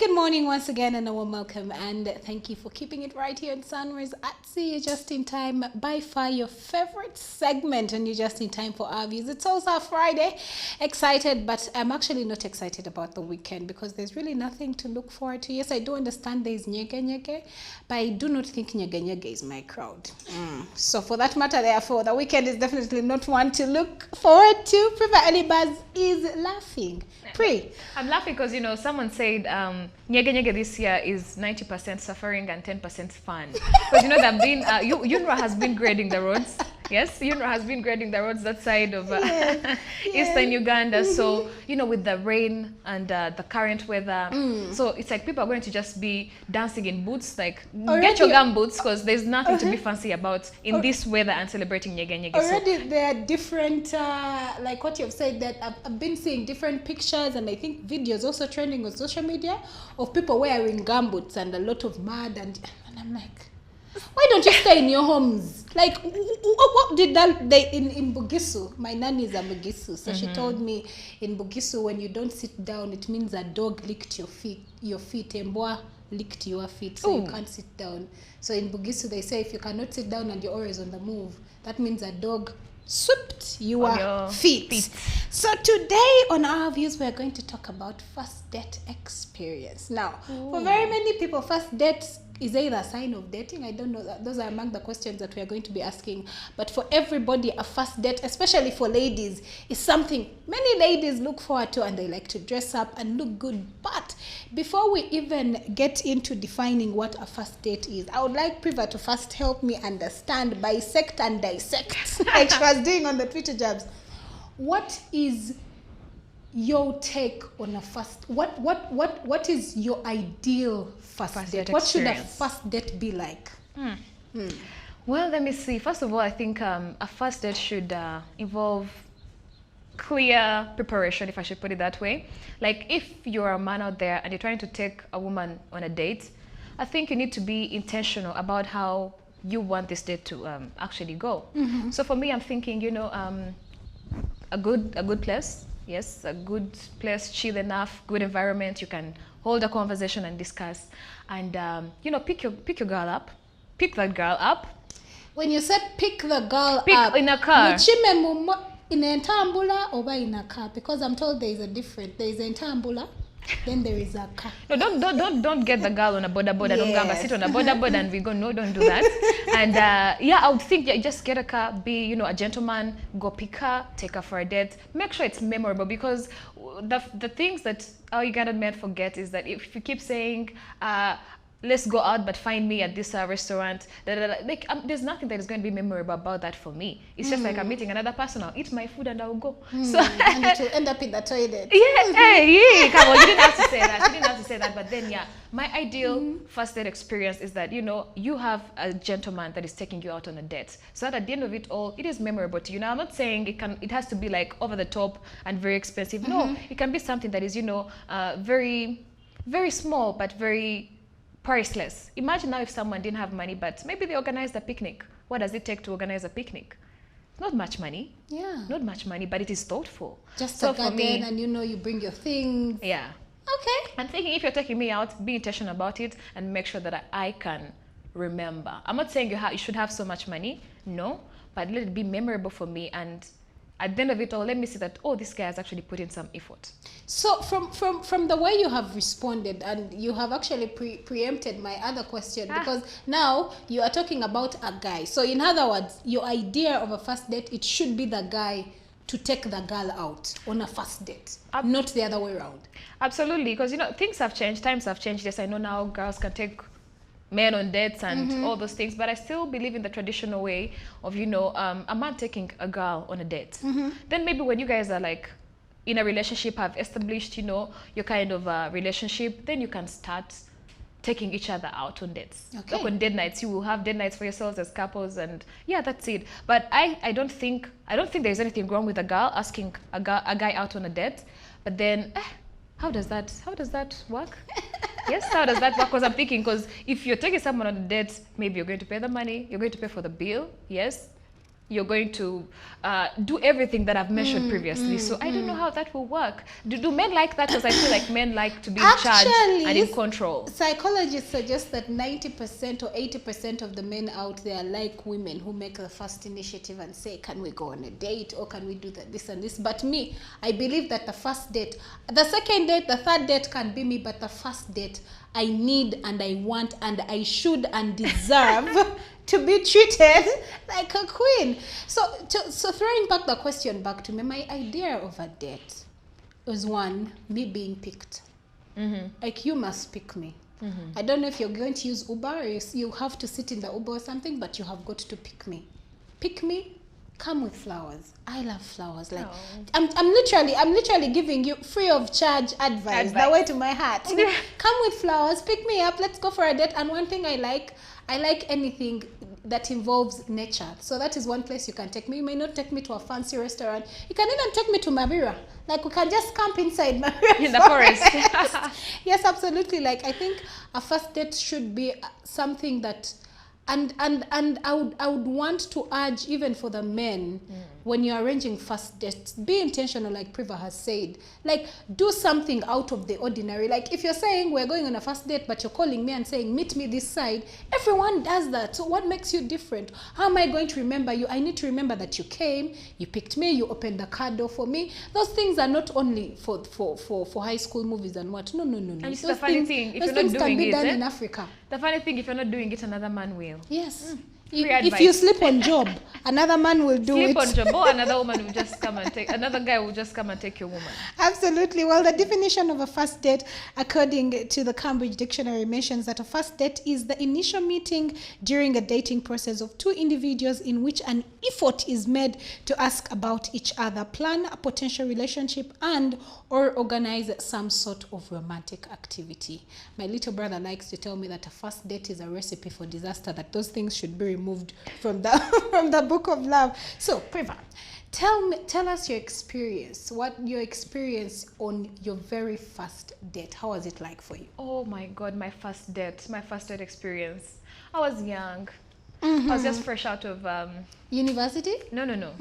Good morning once again and a warm welcome, and thank you for keeping it right here in Sunrise at See You Just in Time, by far your favorite segment, and you're just in time for our views. It's also Friday. Excited, but I'm actually not excited about the weekend because there's really nothing to look forward to. Yes, I do understand there's nyege nyege, but I do not think nyege nyege is my crowd. So for that matter, therefore, the weekend is definitely not one to look forward to. Priva Alibaz is laughing. I'm laughing because, someone said nyege nyege this year is 90% suffering and 10% fun. Because, they've been, UNRWA has been grading the roads. Yes, UNRWA has been grading the roads that side of eastern Uganda. So, with the rain and the current weather. So it's like people are going to just be dancing in boots. Like, get your gum boots because there's nothing to be fancy about in this weather and celebrating nyege nyege. Already there are different, like what you've said, that I've been seeing different pictures and I think videos also trending on social media of people wearing gumboots and a lot of mud, and I'm like, why don't you stay in your homes? Like, what did that they in Bugisu? My nanny is a Bugisu, so she told me in Bugisu, when you don't sit down, it means a dog licked your feet. Embwa licked your feet, so you can't sit down. So in Bugisu, they say if you cannot sit down and you're always on the move, that means a dog swept your feet. So today on our views, we're going to talk about first date experience. Now, for very many people, first date is either a sign of dating. I don't know. Those are among the questions that we are going to be asking. But for everybody, a first date, especially for ladies, is something many ladies look forward to, and they like to dress up and look good. But before we even get into defining what a first date is, I would like Priva to first help me understand, bisect and dissect, like she was doing on the Twitter jabs. What is your take on a first? What is your ideal first date? What should a first date be like? Well, let me see. First of all, I think a first date should involve clear preparation, if I should put it that way. Like, if you're a man out there and you're trying to take a woman on a date, I think you need to be intentional about how you want this date to actually go. So for me, I'm thinking, a good place. Yes, a good place, chill enough, good environment. You can hold a conversation and discuss, and pick your girl up, pick that girl up. When you said pick the girl up, in a car. In a ntambula or in a car, because I'm told there is a difference. There is a ntambula, then there is a car. No, don't get the girl on a boda. Don't go sit on a boda and we go. No, don't do that. And I would think just get a car, be a gentleman, go pick her, take her for a date, make sure it's memorable, because the things that our Ugandan men forget is that if you keep saying let's go out, but find me at this restaurant. There's nothing that is going to be memorable about that for me. It's just like I'm meeting another person. I'll eat my food and I'll go. So and it will end up in the toilet. Come on, you didn't have to say that. You didn't have to say that. But then, my ideal first date experience is that you have a gentleman that is taking you out on a date, so that at the end of it all, it is memorable to you. Now, I'm not saying it has to be like over the top and very expensive. No, it can be something that is very, very small but very priceless. Imagine now if someone didn't have money, but maybe they organized a picnic. What does it take to organize a picnic? Not much money. Yeah. Not much money, but it is thoughtful. Just a garden, and you bring your things. Yeah. Okay. I'm thinking if you're taking me out, be intentional about it and make sure that I can remember. I'm not saying you should have so much money. No, but let it be memorable for me, and at the end of it all, let me see that, this guy has actually put in some effort. So from the way you have responded, and you have actually preempted my other question, because now you are talking about a guy. So in other words, your idea of a first date, it should be the guy to take the girl out on a first date, not the other way around. Absolutely, because things have changed, times have changed. Yes, I know now girls can take men on dates and all those things, but I still believe in the traditional way of a man taking a girl on a date. Then maybe when you guys are like in a relationship, have established your kind of relationship, then you can start taking each other out on dates. Okay. Like on date nights, you will have date nights for yourselves as couples, and that's it. But I don't think there's anything wrong with a girl asking a guy out on a date, but then how does that work? Yes, how does that work? Because I'm thinking, because if you're taking someone on a date, maybe you're going to pay the money, you're going to pay for the bill, yes. you're going to do everything that I've mentioned previously. So I don't know how that will work. Do men like that? Because I feel like men like to be in charge and in control. Psychologists suggest that 90% or 80% of the men out there like women who make the first initiative and say, can we go on a date, or can we do that, this and this? But me, I believe that the first date, the second date, the third date can be me, but the first date, I need and I want and I should and deserve to be treated like a queen. So throwing back the question back to me, my idea of a date was one, me being picked. Like, you must pick me. I don't know if you're going to use Uber or you have to sit in the Uber or something, but you have got to pick me. Pick me. Come with flowers. I love flowers. Like, I'm literally giving you free of charge advice. The way to my heart. Come with flowers. Pick me up. Let's go for a date. And one thing I like anything that involves nature. So that is one place you can take me. You may not take me to a fancy restaurant. You can even take me to Mavira. Like, we can just camp inside Mavira in the forest. Yes, absolutely. Like, I think a first date should be something that, and I would want to urge, even for the men, when you're arranging first dates, be intentional, like Priva has said. Like, do something out of the ordinary. Like, if you're saying we're going on a first date, but you're calling me and saying, meet me this side, everyone does that. So what makes you different? How am I going to remember you? I need to remember that you came, you picked me, you opened the car door for me. Those things are not only for high school movies and what. No. And it's the funny thing, if you're not doing can be it, done in Africa. The funny thing, if you're not doing it, another man will. Yes. If you sleep on job, another man will do it. Sleep on job, or another woman will just come and take, another guy will just come and take your woman. Absolutely. Well, the definition of a first date, according to the Cambridge Dictionary, mentions that a first date is the initial meeting during a dating process of two individuals in which an effort is made to ask about each other, plan a potential relationship, and or organize some sort of romantic activity. My little brother likes to tell me that a first date is a recipe for disaster, that those things should be removed from the book of love. So, Priva, tell us your experience. What your experience on your very first date? How was it like for you? Oh my God, my first date experience. I was young. I was just fresh out of university. No.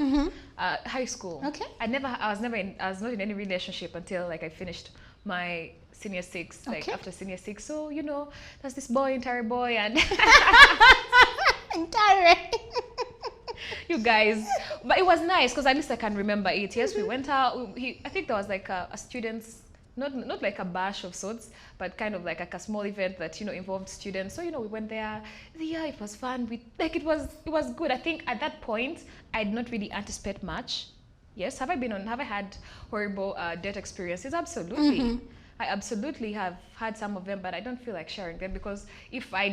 High school. Okay. I was not in any relationship until like I finished my senior six. Like after senior six, so there's this boy, entire boy, and entire. You guys, but it was nice because at least I can remember it. Yes, we went out. I think there was like a students. Not like a bash of sorts, but kind of like a small event that involved students. So we went there. Yeah, it was fun. It was good. I think at that point I did not really anticipate much. Yes, have I had horrible date experiences? Absolutely. I absolutely have had some of them, but I don't feel like sharing them because if I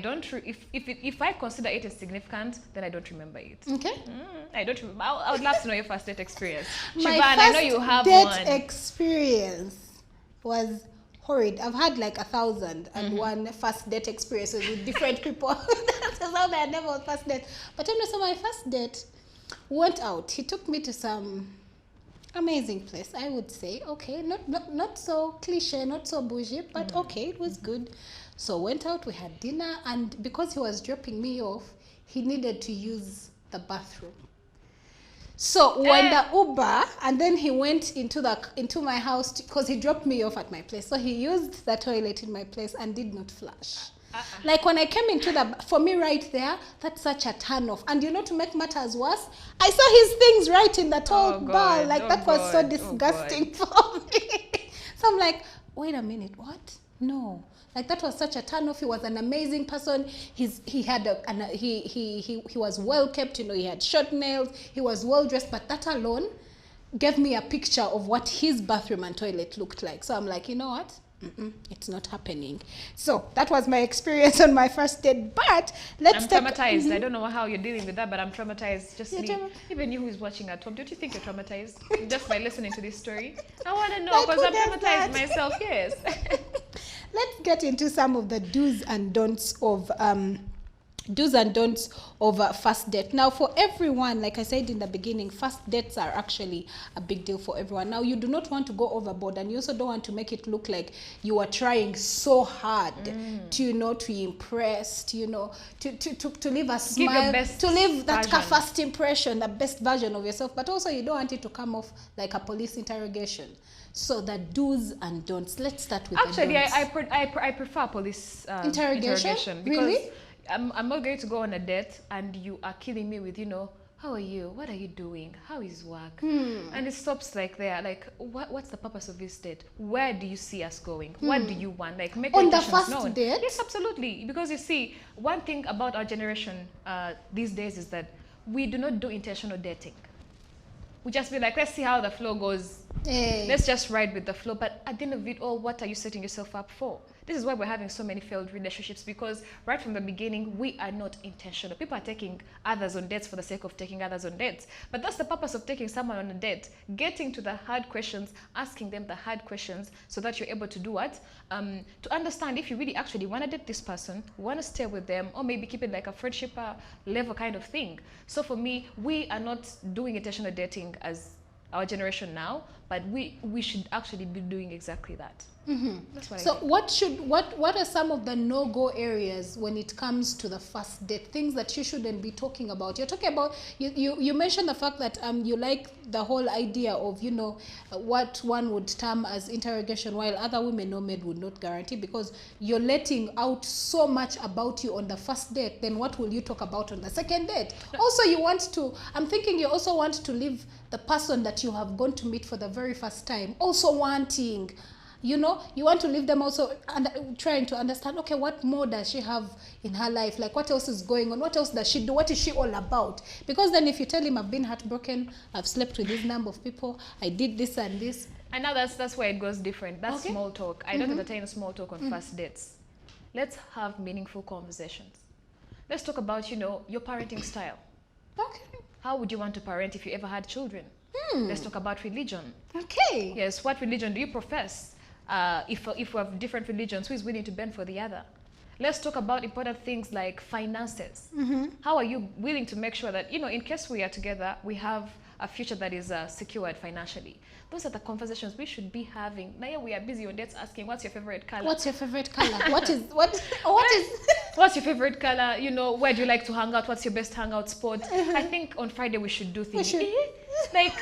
consider it insignificant, then I don't remember it. Okay. I don't remember. I would love to know your first date experience. My Siobhan, first I know you have date one. experience was horrid. I've had like 1,001 first date experiences with different people. That's how I never was first date. But so my first date went out. He took me to some amazing place, I would say. Okay, not so cliche, not so bougie, but okay, it was good. So went out, we had dinner, and because he was dropping me off, he needed to use the bathroom. So when the Uber, and then he went into my house because he dropped me off at my place. So he used the toilet in my place and did not flush. Like when I came into for me right there, that's such a turn off. And to make matters worse, I saw his things right in the toilet bowl. Like that was so disgusting for me. So I'm like, wait a minute, what? No. Like that was such a turn off. He was an amazing person. He was well kept. He had short nails. He was well dressed. But that alone gave me a picture of what his bathroom and toilet looked like. So I'm like, you know what? It's not happening. So that was my experience on my first date. But I'm traumatized. I don't know how you're dealing with that, but I'm traumatized. Just even you who is watching at home, don't you think you're traumatized just by listening to this story? I want to know because I'm traumatized myself. Yes. Let's get into some of the do's and don'ts of do's and don'ts of a first date. Now, for everyone, like I said in the beginning, first dates are actually a big deal for everyone. Now, you do not want to go overboard, and you also don't want to make it look like you are trying so hard to, you know, to impress, to, you know, to leave a smile, to leave that first impression, the best version of yourself. But also, you don't want it to come off like a police interrogation. So the do's and don'ts. Let's start with actually, the don'ts. I prefer police interrogation because really? I'm not going to go on a date and you are killing me with, you know, how are you? What are you doing? How is work? And it stops like there. Like, what's the purpose of this date? Where do you see us going? What do you want? Like, make on your the first known. date? Yes, absolutely. Because you see, one thing about our generation these days is that we do not do intentional dating. We just be like, let's see how the flow goes. Let's just ride with the flow. But at the end of it all, what are you setting yourself up for? This is why we're having so many failed relationships, because right from the beginning, we are not intentional. People are taking others on dates for the sake of taking others on dates. But that's the purpose of taking someone on a date, getting to the hard questions, asking them the hard questions so that you're able to do what? To understand if you really actually want to date this person, want to stay with them, or maybe keep it like a friendship level kind of thing. So for me, we are not doing intentional dating as our generation now, but we should actually be doing exactly that. That's what So what are some of the no-go areas when it comes to the first date? Things that you shouldn't be talking about. You're talking about, you mentioned the fact that you like the whole idea of, you know, what one would term as interrogation, while other women or men would not guarantee, because you're letting out so much about you on the first date. Then what will you talk about on the second date? Also, you want to, I'm thinking you also want to leave the person that you have gone to meet for the very first time also wanting, you know, you want to leave them also trying to understand, okay, what more does she have in her life? Like, what else is going on? What else does she do? What is she all about? Because then if you tell him, I've been heartbroken, I've slept with this number of people, I did this and this. And now that's where it goes different. That's small talk. I don't entertain small talk on first dates. Let's have meaningful conversations. Let's talk about, you know, your parenting style. Okay. How would you want to parent if you ever had children? Let's talk about religion. Okay. Yes, what religion do you profess? If we have different religions, who is willing to bend for the other? Let's talk about important things like finances. How are you willing to make sure that, you know, in case we are together, we have a future that is secured financially? Those are the conversations we should be having. Now we are busy on dates asking, what's your favorite color? What's your favorite color? what is What's your favorite color? You know, where do you like to hang out? What's your best hangout spot? I think on Friday we should do things. Like,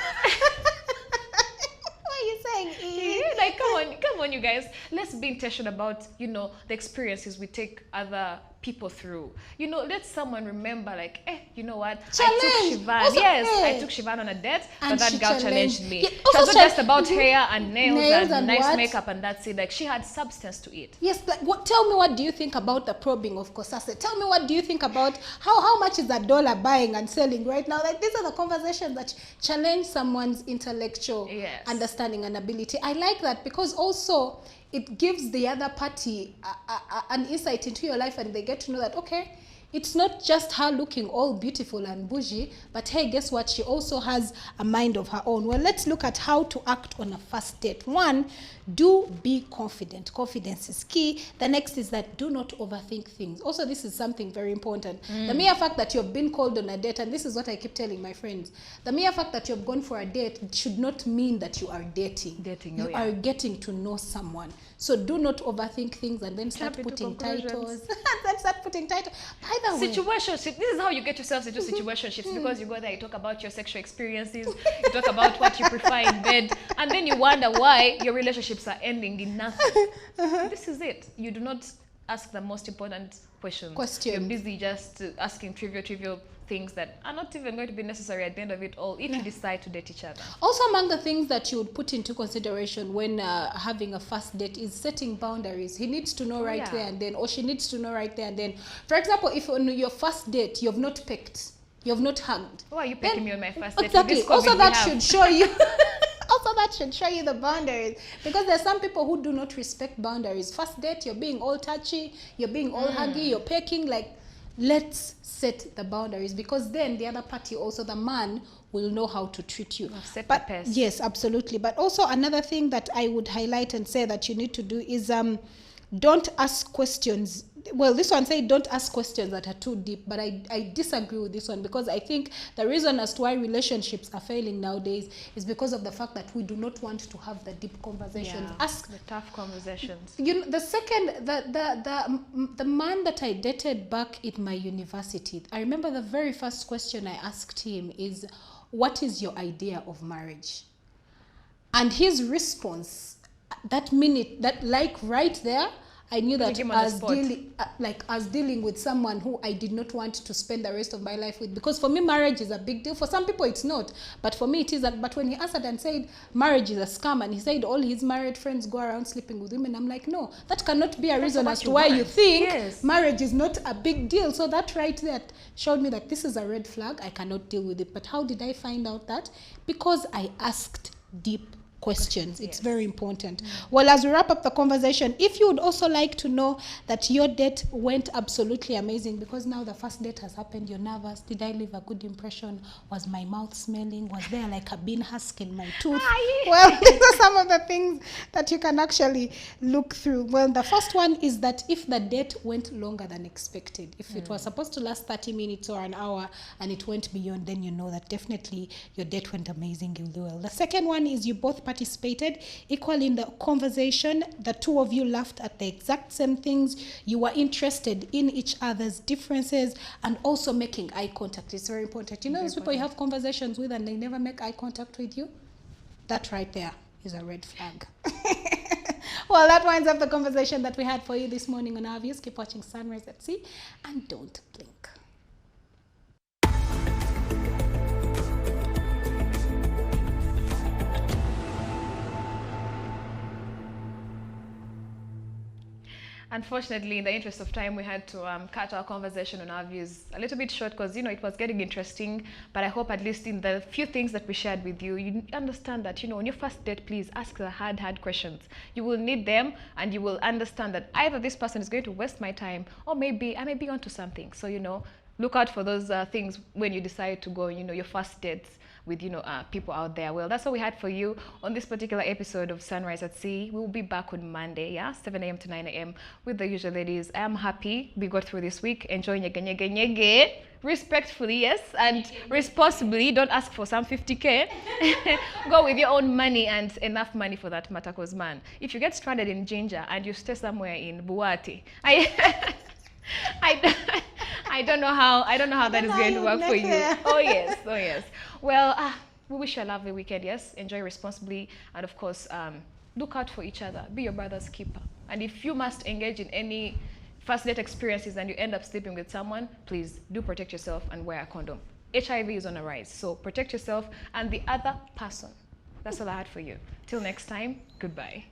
like, come on, you guys. Let's be intentional about, you know, the experiences we take other people through. You know, let someone remember, like, you know what? Challenge. I took Shivan. Also, I took Shivan on a date, and but that girl challenged me. Yeah, It was not just about hair and nails and nice what? makeup and that's it. Like, she had substance to it. Yes, like, tell me, what do you think about the probing of Kosase? Tell me, what do you think about how much is $1 buying and selling right now? Like, these are the conversations that challenge someone's intellectual understanding and ability. I like that, because also it gives the other party an insight into your life, and they get to know that, okay, it's not just her looking all beautiful and bougie, but hey, guess what? She also has a mind of her own. Well, let's look at how to act on a first date. One, do be confident. Confidence is key. The next is that do not overthink things. Also, this is something very important. The mere fact that you've been called on a date, and this is what I keep telling my friends, the mere fact that you've gone for a date should not mean that you are dating. You are getting to know someone. So do not overthink things and then start putting titles. Then start putting titles. By the way, situationship. This is how you get yourselves into situationships, because you go there, you talk about your sexual experiences, you talk about what you prefer in bed, and then you wonder why your relationships are ending in nothing. This is it. You do not ask the most important questions. You're busy just asking trivial things that are not even going to be necessary at the end of it all if you decide to date each other. Also, among the things that you would put into consideration when having a first date is setting boundaries. He needs to know there and then, or she needs to know right there and then. For example, if on your first date you have not picked, you have not hugged. Why are you picking me on my first date? Exactly. Also, that should show you. Also, that should show you the boundaries, because there's some people who do not respect boundaries. First date, you're being all touchy, you're being all huggy, you're pecking. Like, let's set the boundaries, because then the other party, also the man, will know how to treat you. But yes, absolutely. But also another thing that I would highlight and say that you need to do is don't ask questions well, this one said don't ask questions that are too deep, but I disagree with this one, because I think the reason as to why relationships are failing nowadays is because of the fact that we do not want to have the deep conversations. Ask the tough conversations. You know, the man that I dated back in my university, I remember the very first question I asked him is, what is your idea of marriage? And his response, that minute, that like right there, I knew that I was dealing with someone who I did not want to spend the rest of my life with. Because for me, marriage is a big deal. For some people, it's not. But for me, it is. But when he answered and said, marriage is a scam, and he said all his married friends go around sleeping with women, I'm like, no, that cannot be a reason as to why you think marriage is not a big deal. So that right there showed me that this is a red flag. I cannot deal with it. But how did I find out that? Because I asked deep questions. It's very important. Well, as we wrap up the conversation, if you would also like to know that your date went absolutely amazing, because now the first date has happened, you're nervous. Did I leave a good impression? Was my mouth smelling? Was there like a bean husk in my tooth? Well, these are some of the things that you can actually look through. Well, the first one is that if the date went longer than expected, if it was supposed to last 30 minutes or an hour and it went beyond, then you know that definitely your date went amazing. You'll do well. The second one is you both participated equally in the conversation. The two of you laughed at the exact same things. You were interested in each other's differences and also making eye contact. It's very important. You know those people you have conversations with and they never make eye contact with you? That right there is a red flag. Well, that winds up the conversation that we had for you this morning on our views. Keep watching Sunrise at Sea and don't blink. Unfortunately, in the interest of time, we had to cut our conversation on our views a little bit short because, you know, it was getting interesting. But I hope at least in the few things that we shared with you, you understand that, you know, on your first date, please ask the hard questions. You will need them and you will understand that either this person is going to waste my time or maybe I may be onto something. So, you know, look out for those things when you decide to go, you know, your first dates with, you know, people out there. Well, that's what we had for you on this particular episode of Sunrise at Sea. We will be back on Monday, 7 a.m. to 9 a.m. with the usual ladies. I am happy we got through this week. Enjoy nyege, respectfully, yes, and responsibly. Don't ask for some 50K. Go with your own money and enough money for that matter, because man, if you get stranded in Ginger and you stay somewhere in Buati, I don't know how that is going to work for you. Oh yes. Well, we wish you a lovely weekend. Yes, enjoy responsibly, and of course, look out for each other. Be your brother's keeper. And if you must engage in any first date experiences and you end up sleeping with someone, please do protect yourself and wear a condom. HIV is on a rise, so protect yourself and the other person. That's all I had for you. Till next time, goodbye.